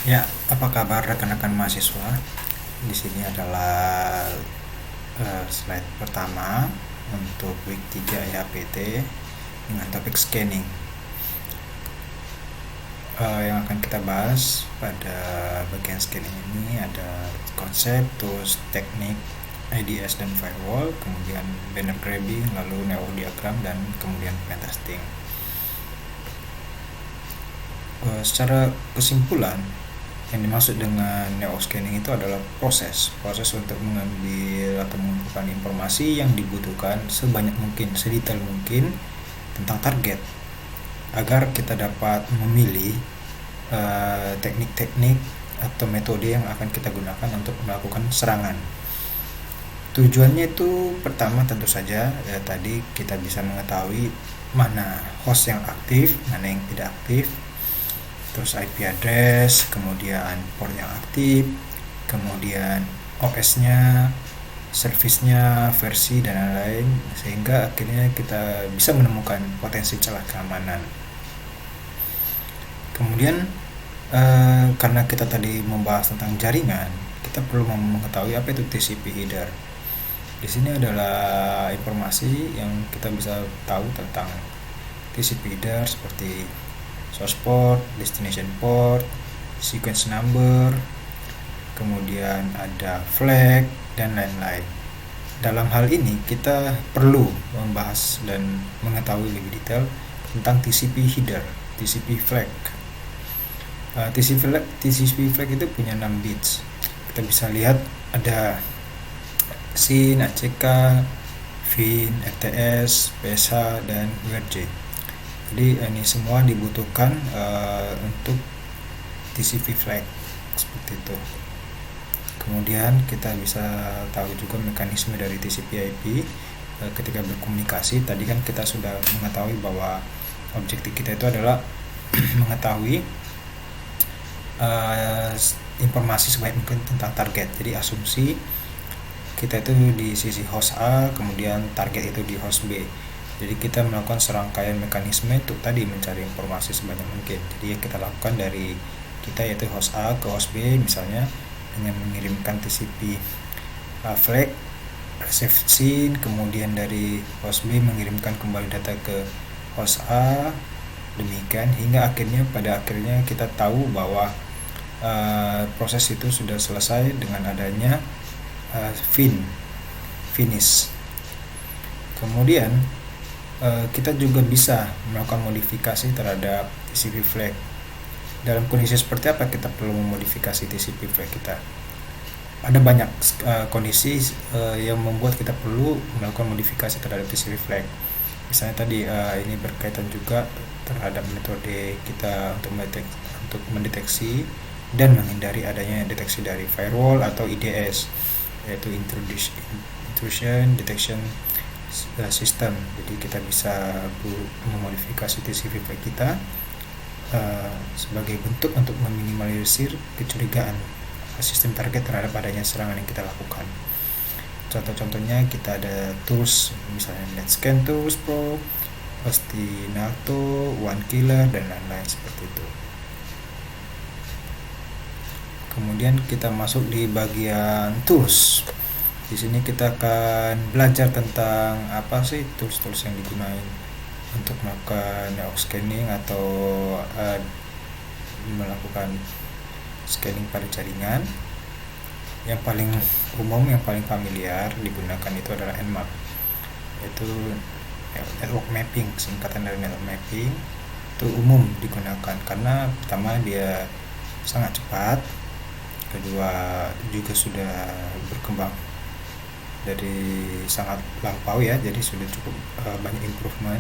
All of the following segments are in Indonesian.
Ya, apa kabar rekan-rekan mahasiswa? Di sini adalah slide pertama untuk week 3 PT dengan topik scanning. Yang akan kita bahas pada bagian scanning ini ada konsep, tools, teknik, IDS dan firewall, kemudian banner grabbing, lalu neo diagram, dan kemudian pentesting. Secara kesimpulan, yang dimaksud dengan neo scanning itu adalah proses untuk mengambil atau mengumpulkan informasi yang dibutuhkan sebanyak mungkin, sedetail mungkin tentang target, agar kita dapat memilih teknik-teknik atau metode yang akan kita gunakan untuk melakukan serangan. Tujuannya itu pertama tentu saja tadi kita bisa mengetahui mana host yang aktif, mana yang tidak aktif, terus IP address, kemudian port yang aktif, kemudian OS-nya, service-nya, versi, dan lain-lain, sehingga akhirnya kita bisa menemukan potensi celah keamanan. Kemudian karena kita tadi membahas tentang jaringan, kita perlu mengetahui apa itu TCP header. Di sini adalah informasi yang kita bisa tahu tentang TCP header seperti source port, destination port, sequence number, kemudian ada flag, dan lain-lain. Dalam hal ini kita perlu membahas dan mengetahui lebih detail tentang TCP header, TCP flag. TCP flag itu punya 6 bits. Kita bisa lihat ada SYN, ACK, FIN, RTS, PSH, dan URJ. Jadi ini semua dibutuhkan untuk TCP flag seperti itu. Kemudian kita bisa tahu juga mekanisme dari TCP/IP ketika berkomunikasi. Tadi kan kita sudah mengetahui bahwa objektif kita itu adalah mengetahui informasi sebanyak mungkin tentang target. Jadi asumsi kita itu di sisi host A, kemudian target itu di host B. Jadi kita melakukan serangkaian mekanisme untuk tadi mencari informasi sebanyak mungkin. Jadi yang kita lakukan dari kita yaitu host A ke host B, misalnya dengan mengirimkan TCP flag, receive SYN, kemudian dari host B mengirimkan kembali data ke host A, demikian hingga pada akhirnya kita tahu bahwa proses itu sudah selesai dengan adanya finish. Kemudian kita juga bisa melakukan modifikasi terhadap TCP flag. Dalam kondisi seperti apa kita perlu memodifikasi TCP flag kita? Ada banyak kondisi yang membuat kita perlu melakukan modifikasi terhadap TCP flag. Misalnya tadi ini berkaitan juga terhadap metode kita untuk mendeteksi dan menghindari adanya deteksi dari firewall atau IDS, yaitu intrusion detection sistem. Jadi kita bisa memodifikasi TCP flag kita sebagai bentuk untuk meminimalisir kecurigaan sistem target terhadap adanya serangan yang kita lakukan. Contoh-contohnya kita ada tools, misalnya NetScan Tools Pro, Ostinato, OneKiller, dan lain-lain seperti itu. Kemudian kita masuk di bagian tools. Di sini kita akan belajar tentang apa sih tools-tools yang digunakan untuk melakukan neo scanning atau melakukan scanning pada jaringan. Yang paling umum, yang paling familiar digunakan itu adalah Nmap, yaitu network mapping, singkatan dari network mapping. Itu umum digunakan karena pertama dia sangat cepat, kedua juga sudah berkembang dari sangat lampau ya, jadi sudah cukup banyak improvement,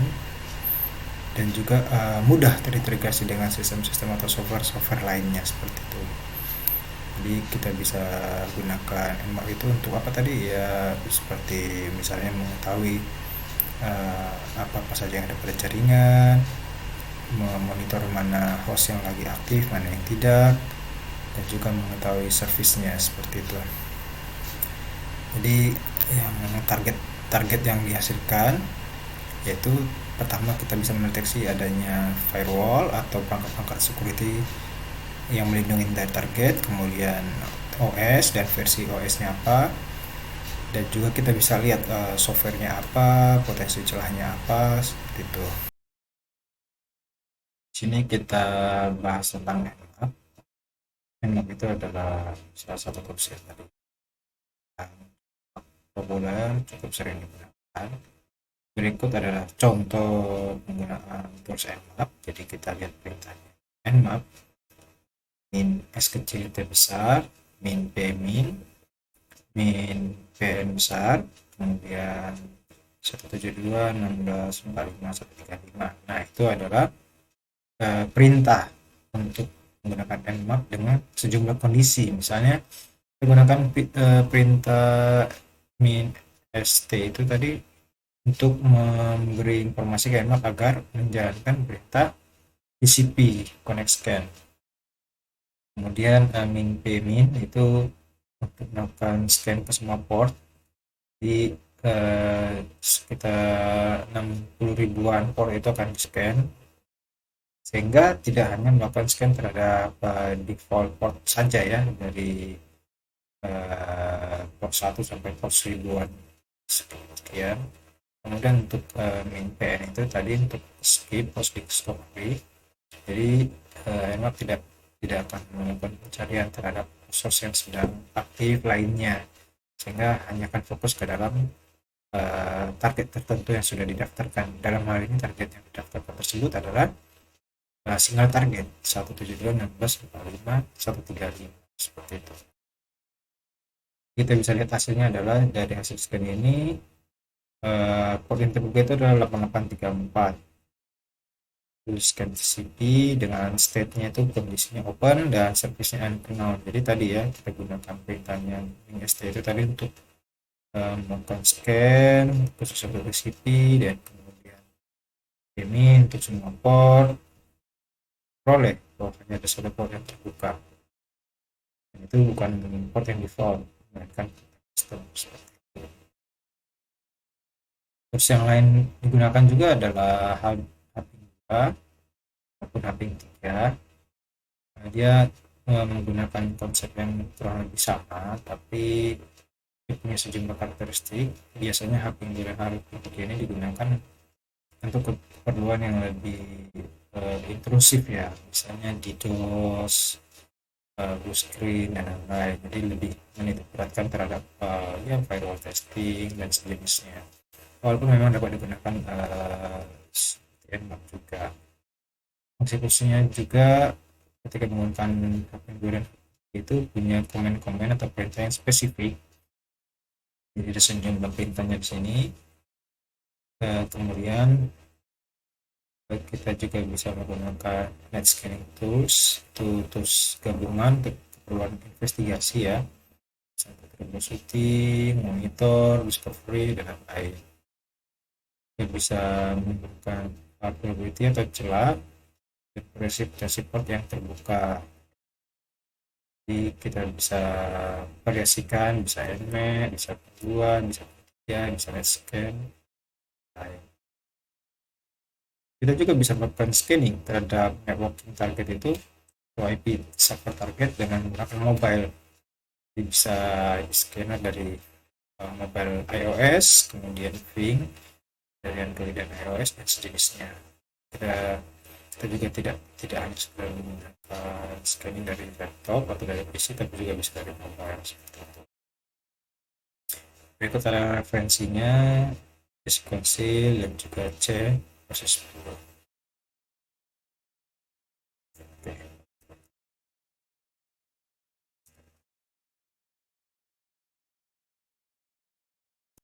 dan juga mudah terintegrasi dengan sistem-sistem atau software lainnya seperti itu. Jadi kita bisa gunakan Nmap itu untuk apa tadi ya, seperti misalnya mengetahui apa saja yang ada pada jaringan, memonitor mana host yang lagi aktif, mana yang tidak, dan juga mengetahui service-nya seperti itu. Jadi yang target yang dihasilkan yaitu pertama kita bisa mendeteksi adanya firewall atau perangkat-perangkat security yang melindungi dari target, kemudian OS dan versi OS-nya apa, dan juga kita bisa lihat softwarenya apa, potensi celahnya apa, seperti itu. Di sini kita bahas tentang Nmap. Nmap itu adalah salah satu tools yang tadi populer, cukup sering digunakan. Berikut adalah contoh penggunaan tools Nmap. Jadi kita lihat perintahnya. Nmap min S kecil T besar, min P min, min PN besar, kemudian 172.16.45.135. Nah, itu adalah perintah untuk menggunakan Nmap dengan sejumlah kondisi. Misalnya menggunakan perintah min st itu tadi untuk memberi informasi ke Nmap agar menjalankan perintah TCP connect scan. Kemudian min p min itu untuk melakukan scan ke semua port di sekitar 60 ribuan port itu akan di scan, sehingga tidak hanya melakukan scan terhadap default port saja ya, dari port 1 sampai port 1000-an sekian. Kemudian untuk min pn itu tadi untuk skip post discovery, jadi Nmap tidak akan melakukan pencarian terhadap source yang sedang aktif lainnya, sehingga hanya akan fokus ke dalam target tertentu yang sudah didaftarkan. Dalam hal ini target yang didaftarkan tersebut adalah single target 172.16.45.135 seperti itu. Kita bisa lihat hasilnya adalah dari hasil scan ini port yang terbuka itu adalah 8834 scan TCP dengan state-nya itu kondisinya open dan service-nya unknown. Jadi tadi ya kita gunakan perintahnya st itu tadi untuk melakukan scan khusus untuk TCP, dan kemudian ini untuk semua port peroleh bahwa hanya ada satu port yang terbuka, dan itu bukan port yang default, melainkan custom seperti itu. Terus yang lain digunakan juga adalah Hubbing 2 maupun Hubbing 3. Nah, dia menggunakan konsep yang kurang lebih sama, tapi dia punya sejumlah karakteristik. Biasanya Hubbing 2 dan Hubbing 3 ini digunakan untuk keperluan yang lebih intrusif ya, misalnya DDoS, blue screen dan lain-lain. Jadi lebih menitikberatkan terhadap ya firewall testing dan sejenisnya. Walaupun memang dapat digunakan Nmap juga. Fungsi-fungsinya juga ketika menggunakan Hubbing itu punya komen-komen atau perintah yang spesifik. Jadi ada sejumlah perintahnya di sini. Kemudian kita juga bisa menggunakan net scanning tools, itu tools gabungan untuk keperluan investigasi ya, sampai troubleshooting, monitor, discovery dan lain-lain. Kita bisa menggunakan vulnerability atau celah resip port yang terbuka. Jadi kita bisa variasikan, bisa nmap, bisa kedua, bisa ketiga, bisa net scan. Kita juga bisa melakukan scanning terhadap networking target itu IP server target dengan menggunakan mobile. Jadi bisa di-scanner dari mobile iOS, kemudian Ping dari Android dan iOS dan sejenisnya. Kita juga tidak hanya sekedar menggunakan scanning dari laptop atau dari PC, tapi juga bisa dari mobile seperti itu. Berikut ada referensinya, Conceal dan juga C proses